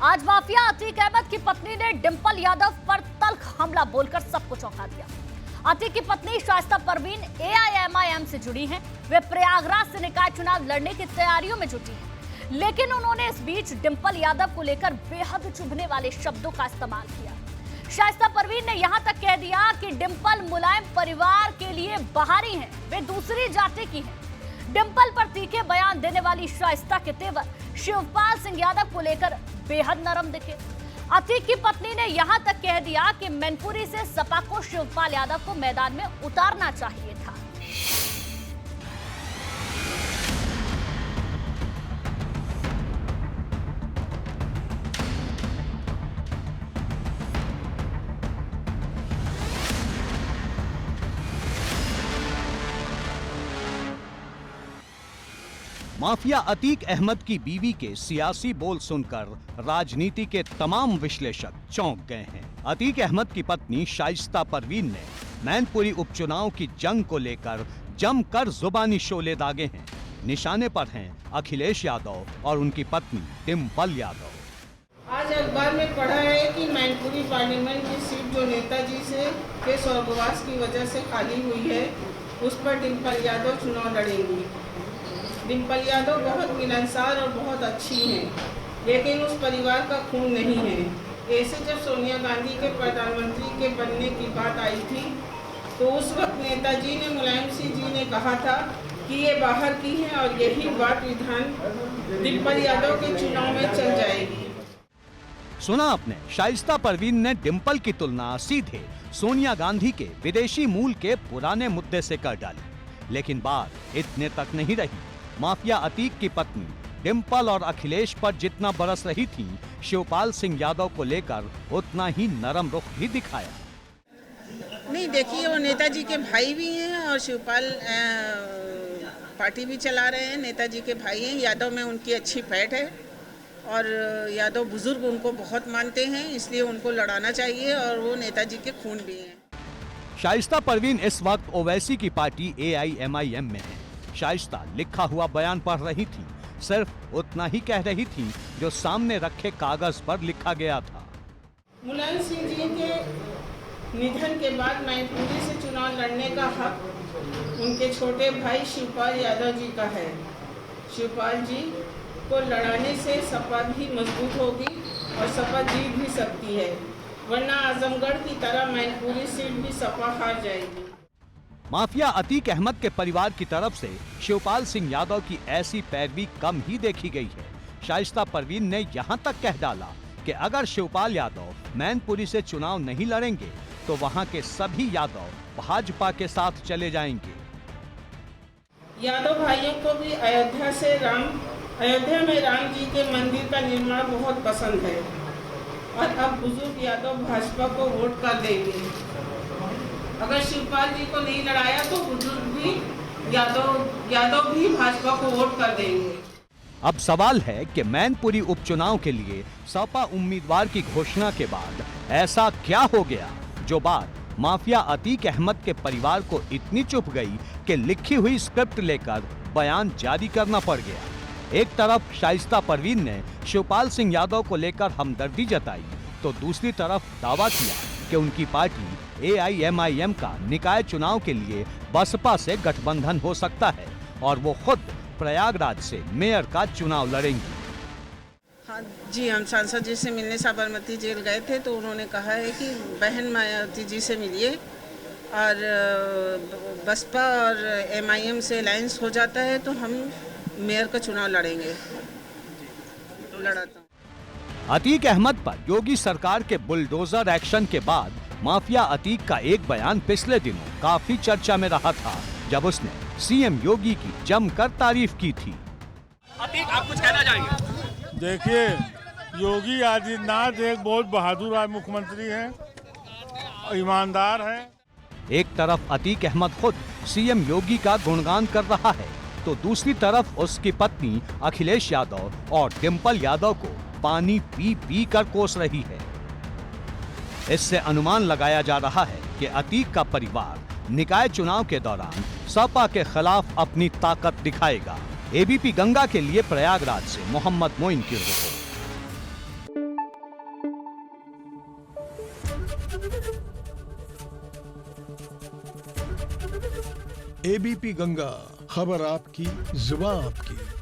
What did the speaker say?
आज माफिया अतीक अहमद की पत्नी ने डिंपल यादव पर तल्ख हमला बोलकर सबको चौंका दिया। अतीक की पत्नी शाइस्ता परवीन AIMIM से जुड़ी हैं। वे प्रयागराज से निकाय चुनाव लड़ने की तैयारियों में जुटी हैं, लेकिन उन्होंने इस बीच डिंपल यादव को लेकर बेहद चुभने वाले शब्दों का इस्तेमाल किया। शाइस्ता परवीन ने यहां तक कह दिया कि डिंपल मुलायम परिवार के लिए बाहरी हैं, वे दूसरी जाति की हैं। डिंपल पर तीखे बयान देने वाली शाइस्ता के तेवर शिवपाल सिंह यादव को लेकर बेहद नरम दिखे। अतीक की पत्नी ने यहां तक कह दिया कि मैनपुरी से सपा को शिवपाल यादव को मैदान में उतारना चाहिए था। माफिया अतीक अहमद की बीवी के सियासी बोल सुनकर राजनीति के तमाम विश्लेषक चौंक गए हैं। अतीक अहमद की पत्नी शाइस्ता परवीन ने मैनपुरी उपचुनाव की जंग को लेकर जमकर जुबानी शोले दागे हैं। निशाने पर हैं अखिलेश यादव और उनकी पत्नी डिंपल यादव। आज अखबार में पढ़ा है कि मैनपुरी पार्लियामेंट की सीट जो नेताजी से के स्वर्गवास की वजह से खाली हुई है, उस पर डिंपल यादव चुनाव लड़ेंगी। डिंपल यादव बहुत मिलनसार और बहुत अच्छी हैं, लेकिन उस परिवार का खून नहीं है। ऐसे जब सोनिया गांधी के प्रधानमंत्री के बनने की बात आई थी, तो उस वक्त नेताजी ने मुलायम सिंह जी ने कहा था कि ये बाहर की हैं और यही बात विधान डिंपल यादव के चुनाव में चल जाएगी। सुना आपने, शाइस्ता परवीन ने डिंपल की तुलना सीधे सोनिया गांधी के विदेशी मूल के पुराने मुद्दे से कर डाली। लेकिन बात इतने तक नहीं रही। माफिया अतीक की पत्नी डिंपल और अखिलेश पर जितना बरस रही थी, शिवपाल सिंह यादव को लेकर उतना ही नरम रुख भी दिखाया। नहीं, देखिए, वो नेताजी के भाई भी हैं और शिवपाल पार्टी भी चला रहे हैं। नेताजी के भाई हैं, यादव में उनकी अच्छी पैठ है और यादव बुजुर्ग उनको बहुत मानते हैं, इसलिए उनको लड़ाना चाहिए और वो नेताजी के खून भी हैं। शाइस्ता परवीन इस वक्त ओवैसी की पार्टी AIMIM में है। शाइस्ता लिखा हुआ बयान पढ़ रही थी, सिर्फ उतना ही कह रही थी जो सामने रखे कागज पर लिखा गया था। मुलायम सिंह जी के निधन के बाद मैनपुरी से चुनाव लड़ने का हक उनके छोटे भाई शिवपाल यादव जी का है। शिवपाल जी को लड़ाने से सपा भी मजबूत होगी और सपा जीत भी सकती है, वरना आजमगढ़ की तरह मैनपुरी सीट भी सपा हार जाएगी। माफिया अतीक अहमद के परिवार की तरफ से शिवपाल सिंह यादव की ऐसी पैरवी कम ही देखी गई है। शाइस्ता परवीन ने यहां तक कह डाला कि अगर शिवपाल यादव मैनपुरी से चुनाव नहीं लड़ेंगे तो वहां के सभी यादव भाजपा के साथ चले जाएंगे। यादव भाइयों को भी अयोध्या में राम जी के मंदिर का निर्माण बहुत पसंद है और अब बुजुर्ग यादव भाजपा को वोट कर देंगे। अगर शिवपाल जी को नहीं लड़ाया तो बुजुर्ग भी यादव भी भाजपा को वोट कर देंगे। अब सवाल है कि मैनपुरी उपचुनाव के लिए सपा उम्मीदवार की घोषणा के बाद ऐसा क्या हो गया जो बात माफिया अतीक अहमद के परिवार को इतनी चुभ गई कि लिखी हुई स्क्रिप्ट लेकर बयान जारी करना पड़ गया। एक तरफ शाइस्ता परवीन ने शिवपाल सिंह यादव को लेकर हमदर्दी जताई, तो दूसरी तरफ दावा किया कि उनकी पार्टी AIMIM का निकाय चुनाव के लिए बसपा से गठबंधन हो सकता है और वो खुद प्रयागराज से मेयर का चुनाव लड़ेंगी। हाँ जी, हम सांसद जी से मिलने साबरमती जेल गए थे, तो उन्होंने कहा है कि बहन मायावती जी से मिलिए और बसपा और MIM से अलायंस हो जाता है तो हम मेयर का चुनाव लड़ेंगे। लड़ाता हूँ। अतीक अहमद पर योगी सरकार के बुलडोजर एक्शन के बाद माफिया अतीक का एक बयान पिछले दिनों काफी चर्चा में रहा था, जब उसने CM योगी की जमकर तारीफ की थी। अतीक, आप कुछ कहना चाहेंगे? देखिए, योगी आदित्यनाथ एक बहुत बहादुर मुख्यमंत्री हैं, ईमानदार हैं। एक तरफ अतीक अहमद खुद CM योगी का गुणगान कर रहा है, तो दूसरी तरफ उसकी पत्नी अखिलेश यादव और डिंपल यादव को पानी पी पी कर कोस रही है। इससे अनुमान लगाया जा रहा है कि अतीक का परिवार निकाय चुनाव के दौरान सपा के खिलाफ अपनी ताकत दिखाएगा। ABP गंगा के लिए प्रयागराज से मोहम्मद मोइन की रिपोर्ट। एबीपी गंगा, खबर आपकी, जुबान आपकी।